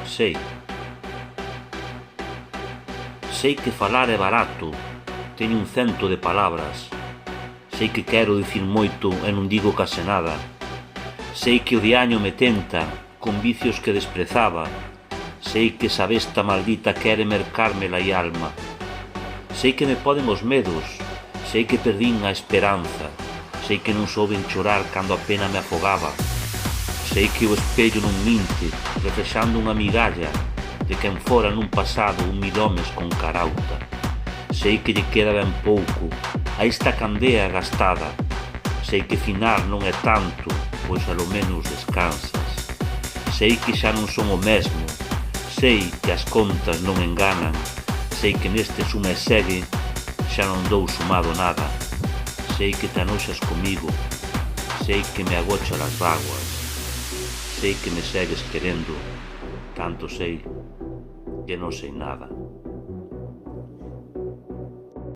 Sei. Sei que falar é barato, teño 100 de palabras. Sei que quero dicir moito e non digo case nada. Sei que o diaño me tenta, con vicios que desprezaba. Sei que esa besta maldita quere mercarme la alma. Sei que me poden os medos, sei que perdín a esperanza. Sei que non souben chorar cando a pena me afogaba. Sei que o espello non minte, reflexando unha migalla de quen fora nun pasado 1000 homes con carauta. Sei que lle queda ben pouco a esta candea gastada. Sei que finar non é tanto, pois alo menos descansas. Sei que xa non son o mesmo, sei que as contas non enganan. Sei que neste suma e segue xa non dou sumado nada. Sei que te anoxas comigo, sei que me agocha las vaguas. Sei que me segues querendo, tanto sei que non sei nada.